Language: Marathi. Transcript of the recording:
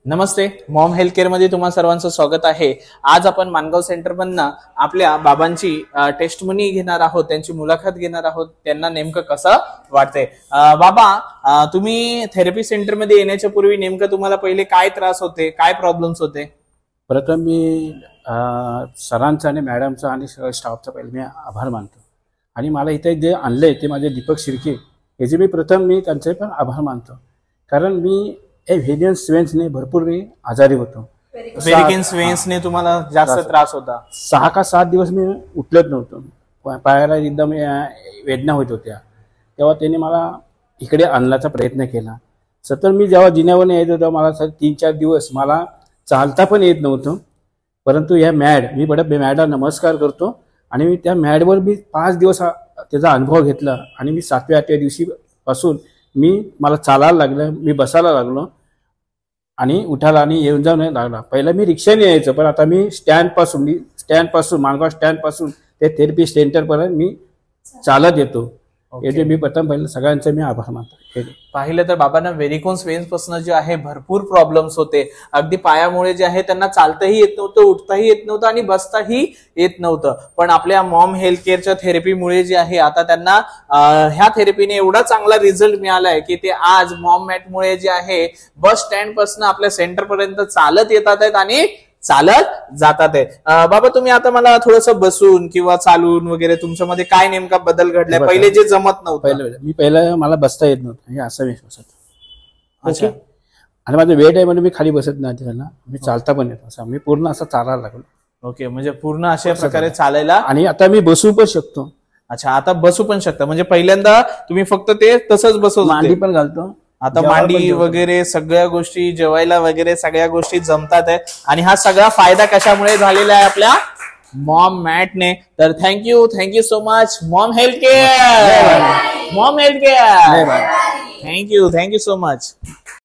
नमस्ते, मॉम हेल्थ केअर मध्ये तुम्हा सर्वांचं स्वागत आहे। आज आपण मानगाव सेंटर मधनं आपल्या बाबांची टेस्टमनी घेणार आहोत, त्यांची मुलाखत घेणार आहोत, त्यांना नेमकं कसं वाटतंय। बाबा, तुम्ही थेरपी सेंटर मध्ये येण्याच्या पूर्वी नेमकं तुम्हाला पहिले काय त्रास होते, काय प्रॉब्लेम्स होते? प्रथम मी सरांचा आणि मॅडमचा आणि स्टाफचा पहिले मी आभार मानतो। आणि मला इथे जे आणले ते माझे दीपक शिर्के, याचे मी त्यांचे पण आभार मानतो। कारण मी व्हेरियन्स स्वेन्सने भरपूर आजारी होतो। व्हेरियन्स स्वेन्सने तुम्हाला जास्त त्रास होता? 6 का 7 दिवस मी उठलत नव्हतो, पायाला एकदम वेदना होत होत्या। तेव्हा त्यांनी मला इकडे आणण्याचा प्रयत्न केला। सतत मी जेव्हा जिन्यावर यायचो तेव्हा मला 3-4 दिवस मला चालता पण येत नव्हतं। परंतु या मी मॅडला नमस्कार करतो आणि मी त्या मॅडवर मी 5 दिवस त्याचा अनुभव घेतला आणि मी 7व्या-8व्या दिवशी पासून मला चालायला लागलं, मी बसायला लागलो आणि उठायला आणि येऊन जाऊन लागला। पहिला मी रिक्षाने यायचो, पण आता मी स्टँडपासून मानगाव स्टँडपासून ते थेरपी सेंटरपर्यंत मी चालत येतो। याचे मी पहिलं सगळ्यांचे मी आभार मानतो। पाहिलं तर बाबांना व्हेरिकोन्स वेन्स पासून जे आहे भरपूर प्रॉब्लेम्स होते। अगदी पायामुळे जे आहे त्यांना चालताही येत नव्हतं, उठताही येत नव्हतं आणि बसताही येत नव्हतं। पण आपल्या मॉम हेल्थ केअरच्या थेरपीमुळे जे आहे आता त्यांना ह्या थेरपीने एवढा चांगला रिझल्ट मिळालाय की ते आज मॉम मॅटमुळे जे आहे बस स्टँड पासून आपल्या सेंटर पर्यंत चालत येतात आहेत आणि चालत जातात आहे। बाबा, तुम्ही आता मला थोडंसं बसून किंवा चालून वगैरे तुमच्यामध्ये काय नेमका बदल घडलाय? पहिले जे जमत नव्हतं, पहिलं मला बसता येत नव्हतं, हे असं मी बसत। अच्छा। आणि माझं वेट आहे म्हणून मी खाली बसत नाही, त्याला मी चालता पण येतो, असं मी पूर्ण असं चालायला लागलो। ओके, म्हणजे पूर्ण अशा प्रकारे चालायला। आणि आता मी बसू पण शकतो। अच्छा, आता बसू पण शकता, म्हणजे पहिल्यांदा तुम्ही फक्त ते तसंच बसवत होते? मांडी पण घालतो, आता मांडी वगैरे सगळ्या गोष्टी, जेवायला वगैरे सगळ्या गोष्टी जमतात आहे। आणि हा सगळा फायदा कशामुळे झालेला आहे? आपल्या मॉम मॅटने। तर thank you so much Maugham health care, Maugham health care. Thank you so much.